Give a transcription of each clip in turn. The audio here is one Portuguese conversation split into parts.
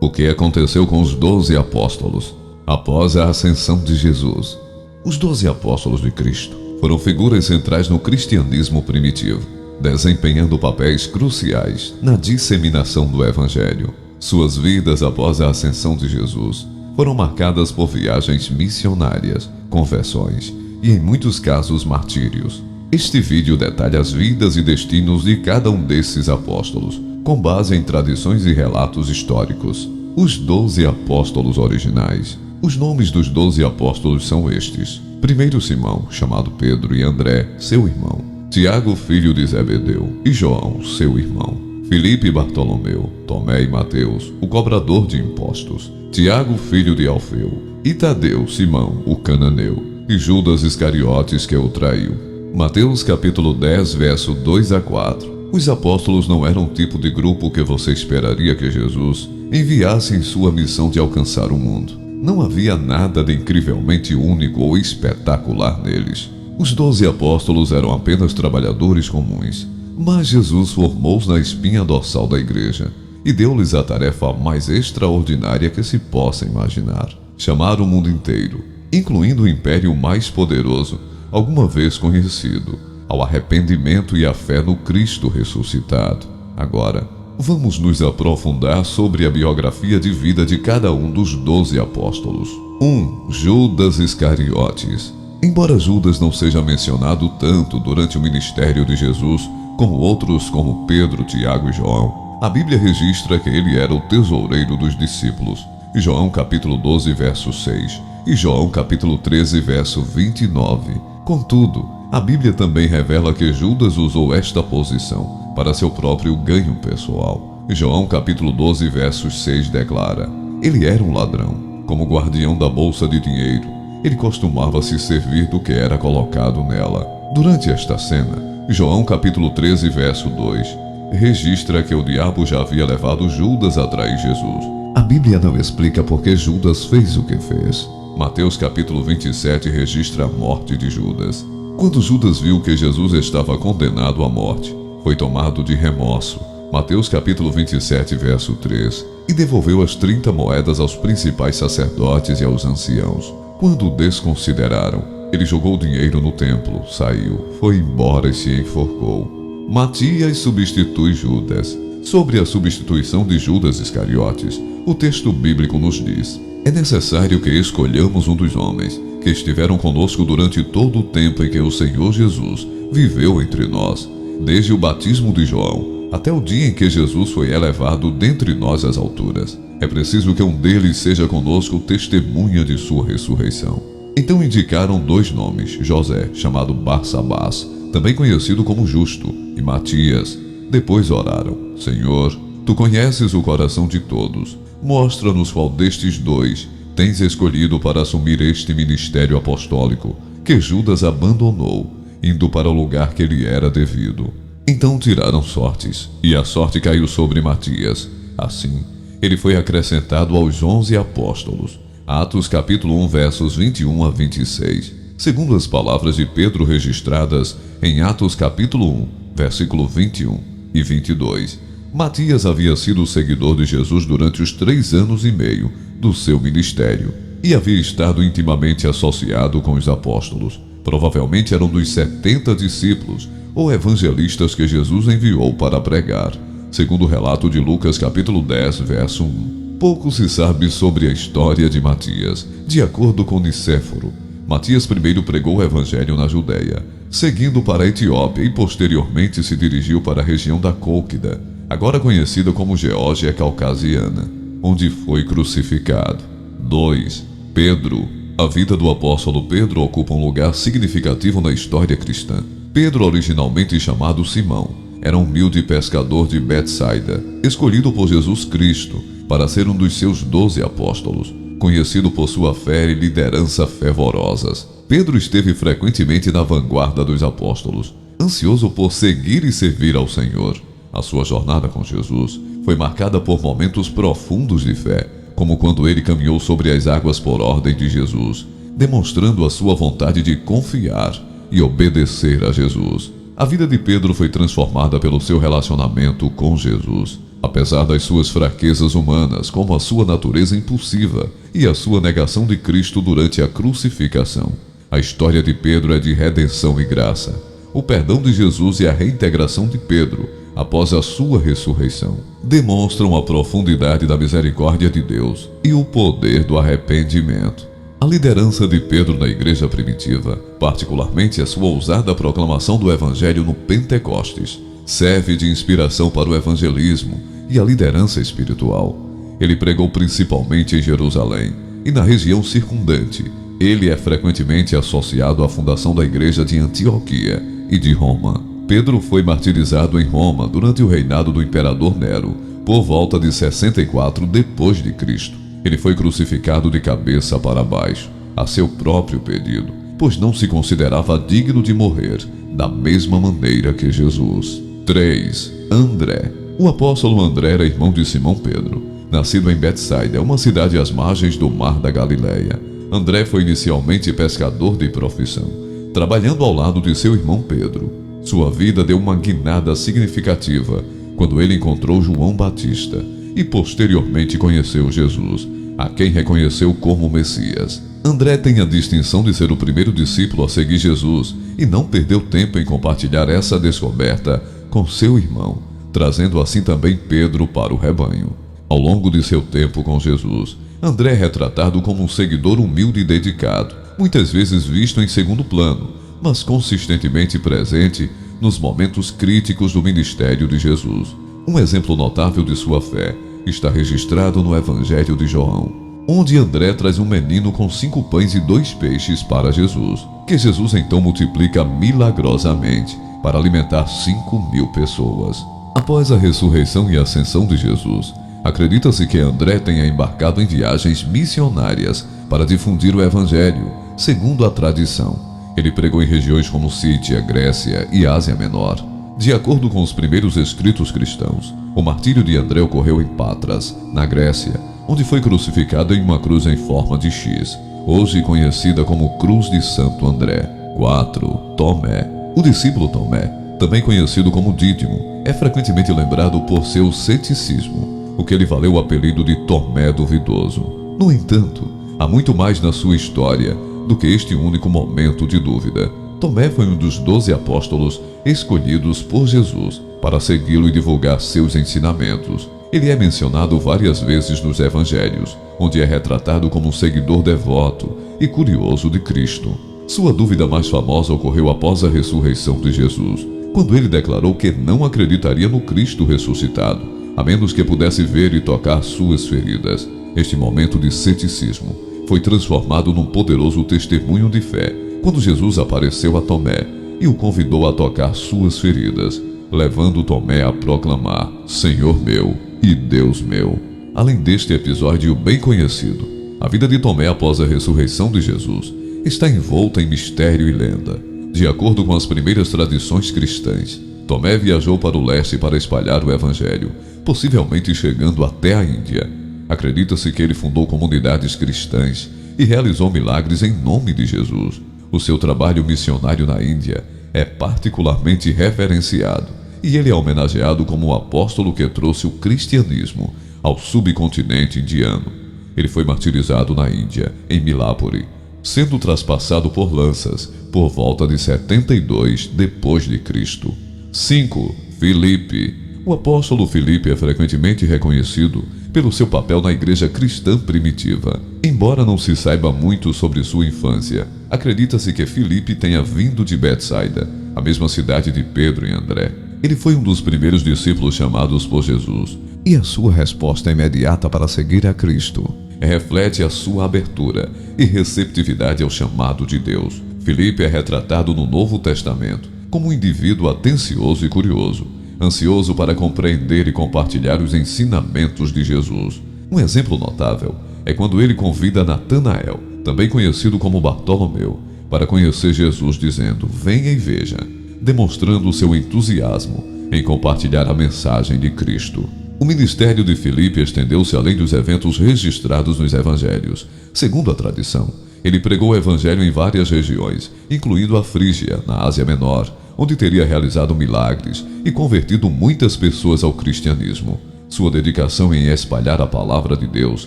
O que aconteceu com os 12 apóstolos após a ascensão de Jesus? Os 12 apóstolos de Cristo foram figuras centrais no cristianismo primitivo, desempenhando papéis cruciais na disseminação do Evangelho. Suas vidas após a ascensão de Jesus foram marcadas por viagens missionárias, conversões e, em muitos casos, martírios. Este vídeo detalha as vidas e destinos de cada um desses apóstolos, com base em tradições e relatos históricos. Os 12 apóstolos originais. Os nomes dos 12 apóstolos são estes: primeiro Simão, chamado Pedro, e André, seu irmão; Tiago, filho de Zebedeu, e João, seu irmão; Filipe e Bartolomeu; Tomé e Mateus, o cobrador de impostos; Tiago, filho de Alfeu; e Tadeu, Simão, o cananeu; e Judas Iscariotes, que o traiu. Mateus capítulo 10, verso 2 a 4. Os apóstolos não eram o tipo de grupo que você esperaria que Jesus enviasse em sua missão de alcançar o mundo. Não havia nada de incrivelmente único ou espetacular neles. Os 12 apóstolos eram apenas trabalhadores comuns, mas Jesus formou-os na espinha dorsal da igreja e deu-lhes a tarefa mais extraordinária que se possa imaginar: chamar o mundo inteiro, incluindo o império mais poderoso alguma vez conhecido, ao arrependimento e à fé no Cristo ressuscitado. Agora, vamos nos aprofundar sobre a biografia de vida de cada um dos 12 apóstolos. 1. Judas Iscariotes. Embora Judas não seja mencionado tanto durante o ministério de Jesus como outros como Pedro, Tiago e João, a Bíblia registra que ele era o tesoureiro dos discípulos. João capítulo 12, verso 6 e João capítulo 13, verso 29. Contudo, a Bíblia também revela que Judas usou esta posição para seu próprio ganho pessoal. João capítulo 12, verso 6 declara: ele era um ladrão. Como guardião da bolsa de dinheiro, ele costumava se servir do que era colocado nela. Durante esta cena, João capítulo 13, verso 2, registra que o diabo já havia levado Judas a trair Jesus. A Bíblia não explica por que Judas fez o que fez. Mateus capítulo 27 registra a morte de Judas. Quando Judas viu que Jesus estava condenado à morte, foi tomado de remorso. Mateus capítulo 27, verso 3, e devolveu as 30 moedas aos principais sacerdotes e aos anciãos. Quando o desconsideraram, ele jogou o dinheiro no templo, saiu, foi embora e se enforcou. Matias substitui Judas. Sobre a substituição de Judas Iscariotes, o texto bíblico nos diz: é necessário que escolhamos um dos homens que estiveram conosco durante todo o tempo em que o Senhor Jesus viveu entre nós, desde o batismo de João até o dia em que Jesus foi elevado dentre nós às alturas. É preciso que um deles seja conosco testemunha de sua ressurreição. Então indicaram 2 nomes: José, chamado Barsabás, também conhecido como Justo, e Matias. Depois oraram: Senhor, tu conheces o coração de todos. Mostra-nos qual destes 2 tens escolhido para assumir este ministério apostólico, que Judas abandonou, indo para o lugar que lhe era devido. Então tiraram sortes, e a sorte caiu sobre Matias. Assim, ele foi acrescentado aos 11 apóstolos. Atos capítulo 1, versos 21 a 26. Segundo as palavras de Pedro registradas em Atos capítulo 1, versículo 21 e 22, Matias havia sido seguidor de Jesus durante os 3 anos e meio do seu ministério e havia estado intimamente associado com os apóstolos. Provavelmente eram dos 70 discípulos ou evangelistas que Jesus enviou para pregar, segundo o relato de Lucas capítulo 10, verso 1. Pouco se sabe sobre a história de Matias. De acordo com Nicéforo, Matias primeiro pregou o evangelho na Judeia, seguindo para a Etiópia e posteriormente se dirigiu para a região da Cólquida, agora conhecida como Geórgia Caucasiana, onde foi crucificado. 2. Pedro. A vida do apóstolo Pedro ocupa um lugar significativo na história cristã. Pedro, originalmente chamado Simão, era um humilde pescador de Betsaida, escolhido por Jesus Cristo para ser um dos seus 12 apóstolos, conhecido por sua fé e liderança fervorosas. Pedro esteve frequentemente na vanguarda dos apóstolos, ansioso por seguir e servir ao Senhor. A sua jornada com Jesus foi marcada por momentos profundos de fé, como quando ele caminhou sobre as águas por ordem de Jesus, demonstrando a sua vontade de confiar e obedecer a Jesus. A vida de Pedro foi transformada pelo seu relacionamento com Jesus. Apesar das suas fraquezas humanas, como a sua natureza impulsiva e a sua negação de Cristo durante a crucificação, a história de Pedro é de redenção e graça. O perdão de Jesus e a reintegração de Pedro, após a sua ressurreição, demonstram a profundidade da misericórdia de Deus e o poder do arrependimento. A liderança de Pedro na igreja primitiva, particularmente a sua ousada proclamação do Evangelho no Pentecostes, serve de inspiração para o evangelismo e a liderança espiritual. Ele pregou principalmente em Jerusalém e na região circundante. Ele é frequentemente associado à fundação da igreja de Antioquia e de Roma. Pedro foi martirizado em Roma durante o reinado do imperador Nero, por volta de 64 depois de Cristo. Ele foi crucificado de cabeça para baixo, a seu próprio pedido, pois não se considerava digno de morrer da mesma maneira que Jesus. 3. André. O apóstolo André era irmão de Simão Pedro, nascido em Betsaida, uma cidade às margens do Mar da Galileia. André foi inicialmente pescador de profissão, trabalhando ao lado de seu irmão Pedro. Sua vida deu uma guinada significativa quando ele encontrou João Batista e posteriormente conheceu Jesus, a quem reconheceu como Messias. André tem a distinção de ser o primeiro discípulo a seguir Jesus e não perdeu tempo em compartilhar essa descoberta com seu irmão, trazendo assim também Pedro para o rebanho. Ao longo de seu tempo com Jesus, André é retratado como um seguidor humilde e dedicado, muitas vezes visto em segundo plano, mas consistentemente presente nos momentos críticos do ministério de Jesus. Um exemplo notável de sua fé está registrado no Evangelho de João, onde André traz um menino com 5 pães e 2 peixes para Jesus, que Jesus então multiplica milagrosamente para alimentar 5.000 pessoas. Após a ressurreição e ascensão de Jesus, acredita-se que André tenha embarcado em viagens missionárias para difundir o Evangelho, segundo a tradição. Ele pregou em regiões como Síria, Grécia e Ásia Menor. De acordo com os primeiros escritos cristãos, o martírio de André ocorreu em Patras, na Grécia, onde foi crucificado em uma cruz em forma de X, hoje conhecida como Cruz de Santo André. 4. Tomé. O discípulo Tomé, também conhecido como Dídimo, é frequentemente lembrado por seu ceticismo, o que lhe valeu o apelido de Tomé Duvidoso. No entanto, há muito mais na sua história do que este único momento de dúvida. Tomé foi um dos 12 apóstolos escolhidos por Jesus para segui-lo e divulgar seus ensinamentos. Ele é mencionado várias vezes nos evangelhos, onde é retratado como um seguidor devoto e curioso de Cristo. Sua dúvida mais famosa ocorreu após a ressurreição de Jesus, quando ele declarou que não acreditaria no Cristo ressuscitado, a menos que pudesse ver e tocar suas feridas. Este momento de ceticismo foi transformado num poderoso testemunho de fé, quando Jesus apareceu a Tomé e o convidou a tocar suas feridas, levando Tomé a proclamar: Senhor meu e Deus meu. Além deste episódio bem conhecido, a vida de Tomé após a ressurreição de Jesus está envolta em mistério e lenda. De acordo com as primeiras tradições cristãs, Tomé viajou para o leste para espalhar o evangelho, possivelmente chegando até a Índia. Acredita-se que ele fundou comunidades cristãs e realizou milagres em nome de Jesus. O seu trabalho missionário na Índia é particularmente reverenciado, e ele é homenageado como o apóstolo que trouxe o cristianismo ao subcontinente indiano. Ele foi martirizado na Índia, em Milápore, sendo traspassado por lanças por volta de 72 depois de Cristo. 5. Filipe. O apóstolo Filipe é frequentemente reconhecido pelo seu papel na igreja cristã primitiva. Embora não se saiba muito sobre sua infância, acredita-se que Filipe tenha vindo de Betsaida, a mesma cidade de Pedro e André. Ele foi um dos primeiros discípulos chamados por Jesus, e a sua resposta imediata para seguir a Cristo reflete a sua abertura e receptividade ao chamado de Deus. Filipe é retratado no Novo Testamento como um indivíduo atencioso e curioso, ansioso para compreender e compartilhar os ensinamentos de Jesus. Um exemplo notável é quando ele convida Natanael, também conhecido como Bartolomeu, para conhecer Jesus, dizendo: venha e veja, demonstrando seu entusiasmo em compartilhar a mensagem de Cristo. O ministério de Filipe estendeu-se além dos eventos registrados nos evangelhos. Segundo a tradição, ele pregou o evangelho em várias regiões, incluindo a Frígia, na Ásia Menor, onde teria realizado milagres e convertido muitas pessoas ao cristianismo. Sua dedicação em espalhar a palavra de Deus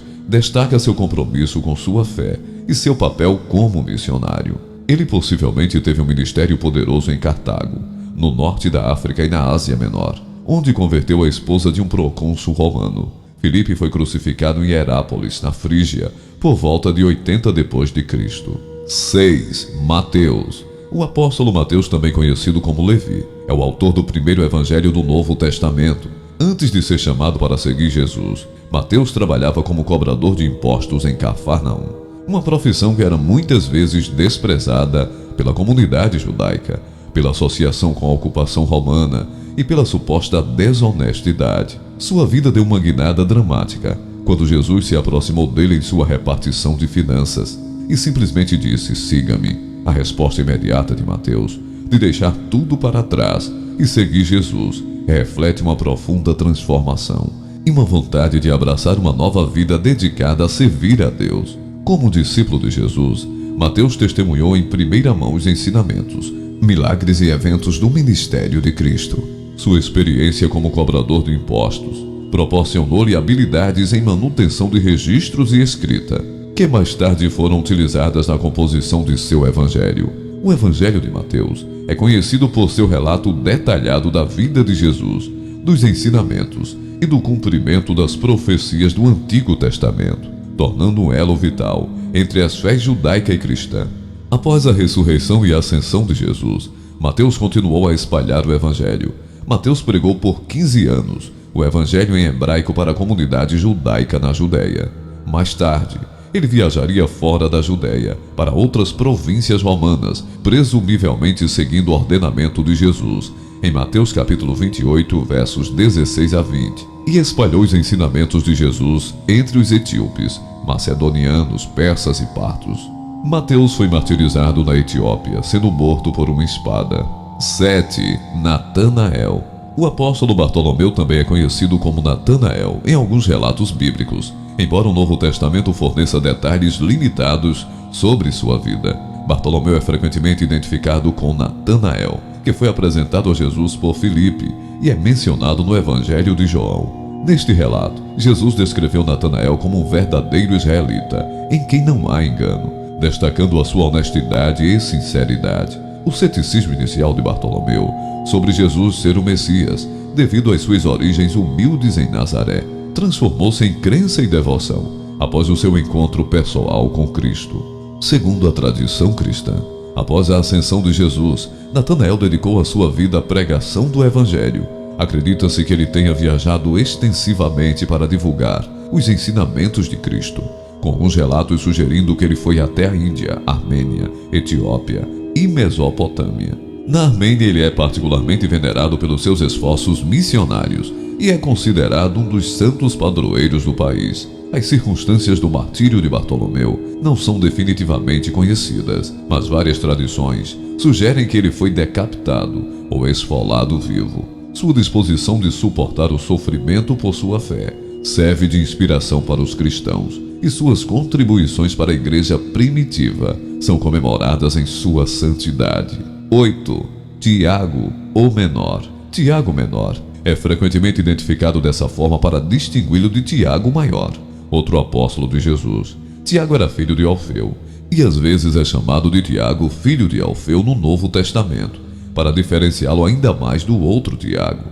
destaca seu compromisso com sua fé e seu papel como missionário. Ele possivelmente teve um ministério poderoso em Cartago, no norte da África e na Ásia Menor, onde converteu a esposa de um procônsul romano. Filipe foi crucificado em Herápolis, na Frígia, por volta de 80 depois de Cristo. 6. Mateus. O apóstolo Mateus, também conhecido como Levi, é o autor do primeiro evangelho do Novo Testamento. Antes de ser chamado para seguir Jesus, Mateus trabalhava como cobrador de impostos em Cafarnaum, uma profissão que era muitas vezes desprezada pela comunidade judaica, pela associação com a ocupação romana e pela suposta desonestidade. Sua vida deu uma guinada dramática quando Jesus se aproximou dele em sua repartição de finanças e simplesmente disse: "Siga-me." A resposta imediata de Mateus, de deixar tudo para trás e seguir Jesus, reflete uma profunda transformação e uma vontade de abraçar uma nova vida dedicada a servir a Deus. Como discípulo de Jesus, Mateus testemunhou em primeira mão os ensinamentos, milagres e eventos do ministério de Cristo. Sua experiência como cobrador de impostos proporcionou-lhe habilidades em manutenção de registros e escrita, que mais tarde foram utilizadas na composição de seu evangelho. O Evangelho de Mateus é conhecido por seu relato detalhado da vida de Jesus, dos ensinamentos e do cumprimento das profecias do Antigo Testamento, tornando um elo vital entre as fés judaica e cristã. Após a ressurreição e a ascensão de Jesus, Mateus continuou a espalhar o Evangelho. Mateus pregou por 15 anos o Evangelho em hebraico para a comunidade judaica na Judéia. Mais tarde, ele viajaria fora da Judéia para outras províncias romanas, presumivelmente seguindo o ordenamento de Jesus, em Mateus capítulo 28, versos 16 a 20, e espalhou os ensinamentos de Jesus entre os etíopes, macedonianos, persas e partos. Mateus foi martirizado na Etiópia, sendo morto por uma espada. 7. Natanael. O apóstolo Bartolomeu também é conhecido como Natanael em alguns relatos bíblicos, embora o Novo Testamento forneça detalhes limitados sobre sua vida. Bartolomeu é frequentemente identificado com Natanael, que foi apresentado a Jesus por Filipe e é mencionado no Evangelho de João. Neste relato, Jesus descreveu Natanael como um verdadeiro israelita, em quem não há engano, destacando a sua honestidade e sinceridade. O ceticismo inicial de Bartolomeu sobre Jesus ser o Messias, devido às suas origens humildes em Nazaré, transformou-se em crença e devoção após o seu encontro pessoal com Cristo. Segundo a tradição cristã, após a ascensão de Jesus, Natanael dedicou a sua vida à pregação do Evangelho. Acredita-se que ele tenha viajado extensivamente para divulgar os ensinamentos de Cristo, com alguns relatos sugerindo que ele foi até a Índia, Armênia, Etiópia e Mesopotâmia. Na Armênia, ele é particularmente venerado pelos seus esforços missionários e é considerado um dos santos padroeiros do país. As circunstâncias do martírio de Bartolomeu não são definitivamente conhecidas, mas várias tradições sugerem que ele foi decapitado ou esfolado vivo. Sua disposição de suportar o sofrimento por sua fé serve de inspiração para os cristãos, e suas contribuições para a igreja primitiva são comemoradas em sua santidade. 8. Tiago, o Menor. Tiago Menor é frequentemente identificado dessa forma para distingui-lo de Tiago Maior, outro apóstolo de Jesus. Tiago era filho de Alfeu, e às vezes é chamado de Tiago, filho de Alfeu, no Novo Testamento, para diferenciá-lo ainda mais do outro Tiago.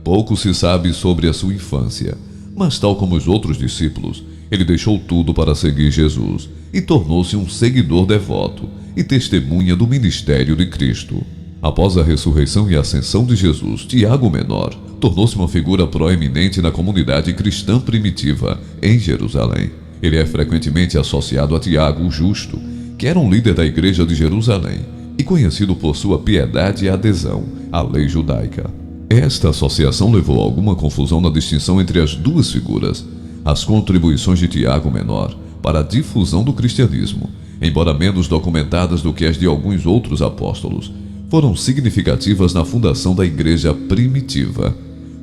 Pouco se sabe sobre a sua infância, mas tal como os outros discípulos, ele deixou tudo para seguir Jesus e tornou-se um seguidor devoto e testemunha do ministério de Cristo. Após a ressurreição e ascensão de Jesus, Tiago Menor tornou-se uma figura proeminente na comunidade cristã primitiva em Jerusalém. Ele é frequentemente associado a Tiago o Justo, que era um líder da igreja de Jerusalém e conhecido por sua piedade e adesão à lei judaica. Esta associação levou a alguma confusão na distinção entre as duas figuras. As contribuições de Tiago Menor para a difusão do cristianismo, embora menos documentadas do que as de alguns outros apóstolos, foram significativas na fundação da igreja primitiva.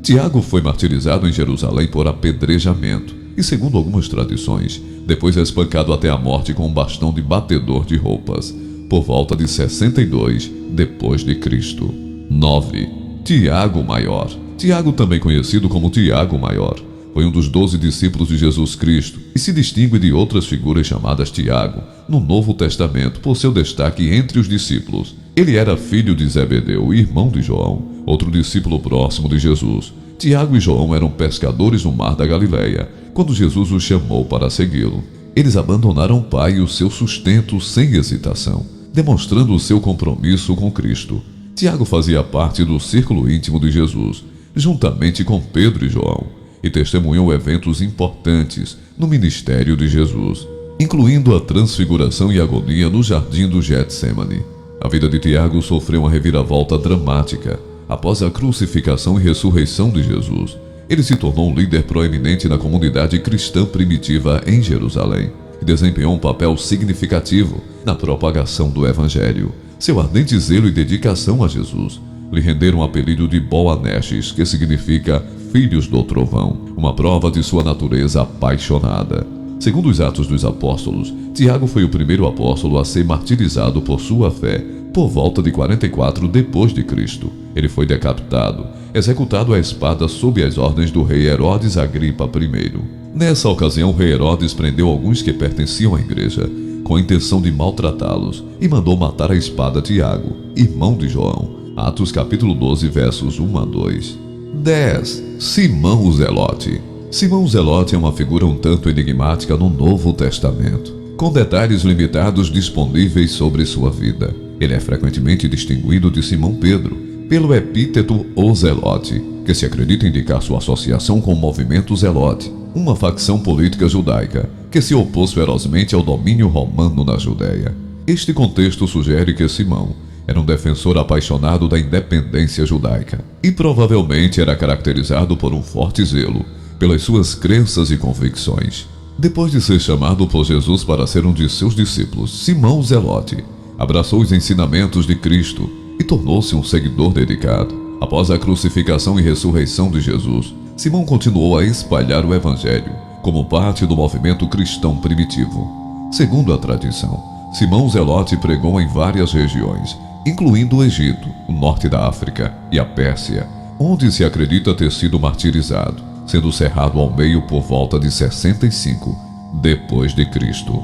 Tiago foi martirizado em Jerusalém por apedrejamento e, segundo algumas tradições, depois espancado até a morte com um bastão de batedor de roupas, por volta de 62 depois de Cristo. 9. Tiago Maior. Tiago, também conhecido como Tiago Maior, Foi um dos 12 discípulos de Jesus Cristo e se distingue de outras figuras chamadas Tiago no Novo Testamento por seu destaque entre os discípulos. Ele era filho de Zebedeu, irmão de João, outro discípulo próximo de Jesus. Tiago e João eram pescadores no mar da Galileia, quando Jesus os chamou para segui-lo. Eles abandonaram o pai e o seu sustento sem hesitação, demonstrando o seu compromisso com Cristo. Tiago fazia parte do círculo íntimo de Jesus, juntamente com Pedro e João, e testemunhou eventos importantes no ministério de Jesus, incluindo a transfiguração e agonia no jardim do Getsêmani. A vida de Tiago sofreu uma reviravolta dramática após a crucificação e ressurreição de Jesus. Ele se tornou um líder proeminente na comunidade cristã primitiva em Jerusalém e desempenhou um papel significativo na propagação do Evangelho. Seu ardente zelo e dedicação a Jesus lhe renderam o apelido de Boanerges, que significa Filhos do Trovão, uma prova de sua natureza apaixonada. Segundo os Atos dos Apóstolos, Tiago foi o primeiro apóstolo a ser martirizado por sua fé por volta de 44 depois de Cristo. Ele foi decapitado, executado à espada sob as ordens do rei Herodes Agripa I. Nessa ocasião, o rei Herodes prendeu alguns que pertenciam à igreja, com a intenção de maltratá-los, e mandou matar à espada Tiago, irmão de João. Atos capítulo 12, versos 1 a 2. 10. Simão o Zelote. Simão o Zelote é uma figura um tanto enigmática no Novo Testamento, com detalhes limitados disponíveis sobre sua vida. Ele é frequentemente distinguido de Simão Pedro pelo epíteto O Zelote, que se acredita indicar sua associação com o movimento Zelote, uma facção política judaica que se opôs ferozmente ao domínio romano na Judéia. Este contexto sugere que Simão era um defensor apaixonado da independência judaica e provavelmente era caracterizado por um forte zelo pelas suas crenças e convicções. Depois de ser chamado por Jesus para ser um de seus discípulos, Simão o Zelote abraçou os ensinamentos de Cristo e tornou-se um seguidor dedicado. Após a crucificação e ressurreição de Jesus, Simão continuou a espalhar o Evangelho como parte do movimento cristão primitivo. Segundo a tradição, Simão o Zelote pregou em várias regiões, incluindo o Egito, o norte da África e a Pérsia, onde se acredita ter sido martirizado, sendo cerrado ao meio por volta de 65 depois de Cristo.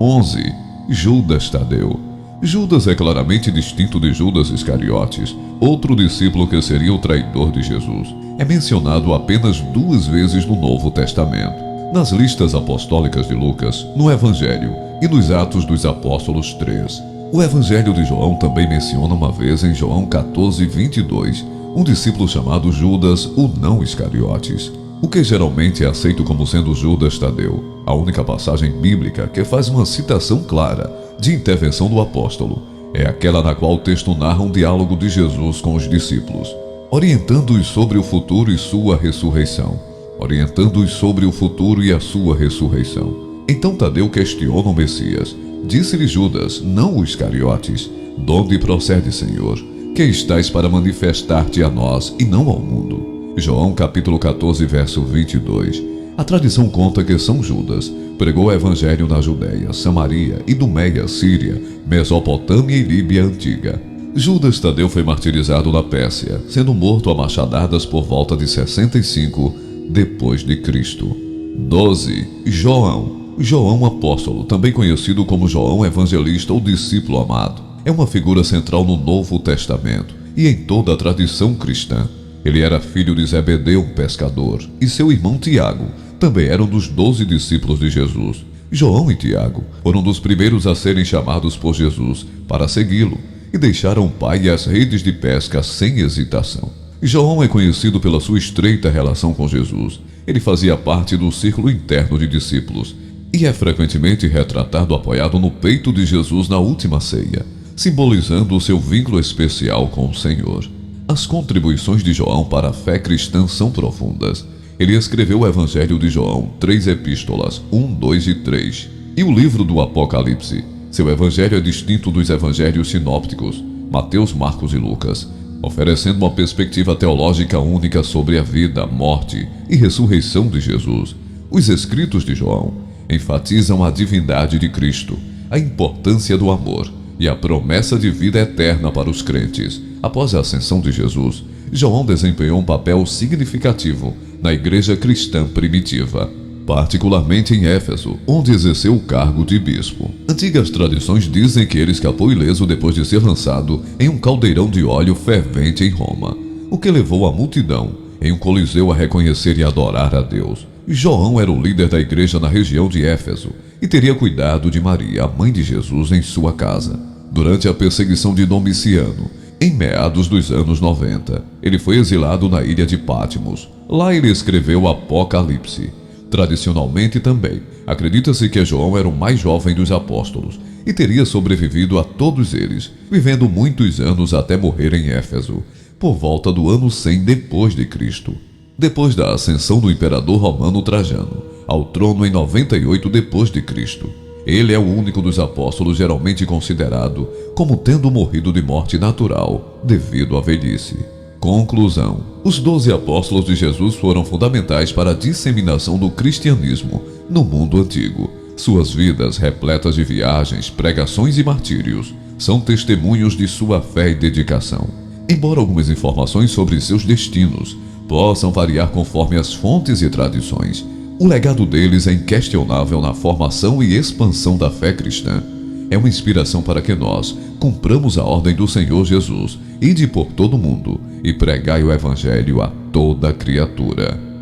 11. Judas Tadeu. Judas é claramente distinto de Judas Iscariotes, outro discípulo que seria o traidor de Jesus. É mencionado apenas 2 vezes no Novo Testamento, nas listas apostólicas de Lucas, no Evangelho e nos Atos dos Apóstolos 3. O Evangelho de João também menciona uma vez em João 14, 22, um discípulo chamado Judas, o não Iscariotes, o que geralmente é aceito como sendo Judas Tadeu. A única passagem bíblica que faz uma citação clara de intervenção do apóstolo é aquela na qual o texto narra um diálogo de Jesus com os discípulos, orientando-os sobre o futuro e sua ressurreição. Orientando-os sobre o futuro e a sua ressurreição. Então Tadeu questiona o Messias. Disse-lhe Judas, não o Iscariotes: "De onde procede, Senhor? Que estás para manifestar-te a nós e não ao mundo?" João capítulo 14, verso 22. A tradição conta que São Judas pregou o evangelho na Judéia, Samaria, Idumeia, Síria, Mesopotâmia e Líbia Antiga. Judas Tadeu foi martirizado na Pérsia, sendo morto a machadadas por volta de 65 depois de Cristo. 12. João apóstolo, também conhecido como João Evangelista ou discípulo amado, é uma figura central no Novo Testamento e em toda a tradição cristã. Ele era filho de Zebedeu, um pescador, e seu irmão Tiago também eram dos 12 discípulos de Jesus. João e Tiago foram dos primeiros a serem chamados por Jesus para segui-lo e deixaram o pai e as redes de pesca sem hesitação. João é conhecido pela sua estreita relação com Jesus. Ele fazia parte do círculo interno de discípulos e é frequentemente retratado apoiado no peito de Jesus na última ceia, simbolizando o seu vínculo especial com o Senhor. As contribuições de João para a fé cristã são profundas. Ele escreveu o Evangelho de João, 3 epístolas, 1, 2 e 3, e o livro do Apocalipse. Seu evangelho é distinto dos evangelhos sinópticos, Mateus, Marcos e Lucas, oferecendo uma perspectiva teológica única sobre a vida, morte e ressurreição de Jesus. Os escritos de João enfatizam a divindade de Cristo, a importância do amor e a promessa de vida eterna para os crentes. Após a ascensão de Jesus, João desempenhou um papel significativo na igreja cristã primitiva, particularmente em Éfeso, onde exerceu o cargo de bispo. Antigas tradições dizem que ele escapou ileso depois de ser lançado em um caldeirão de óleo fervente em Roma, o que levou a multidão em um coliseu a reconhecer e adorar a Deus. João era o líder da igreja na região de Éfeso e teria cuidado de Maria, a mãe de Jesus, em sua casa. Durante a perseguição de Domiciano, em meados dos anos 90, ele foi exilado na ilha de Patmos. Lá ele escreveu o Apocalipse. Tradicionalmente também, acredita-se que João era o mais jovem dos apóstolos e teria sobrevivido a todos eles, vivendo muitos anos até morrer em Éfeso, por volta do ano 100 depois de Cristo. Depois da ascensão do imperador romano Trajano ao trono em 98 depois de Cristo, ele é o único dos apóstolos geralmente considerado como tendo morrido de morte natural devido à velhice. Conclusão: os 12 apóstolos de Jesus foram fundamentais para a disseminação do cristianismo no mundo antigo. Suas vidas, repletas de viagens, pregações e martírios, são testemunhos de sua fé e dedicação. Embora algumas informações sobre seus destinos possam variar conforme as fontes e tradições, o legado deles é inquestionável na formação e expansão da fé cristã. É uma inspiração para que nós cumpramos a ordem do Senhor Jesus, ide por todo o mundo e pregai o Evangelho a toda criatura.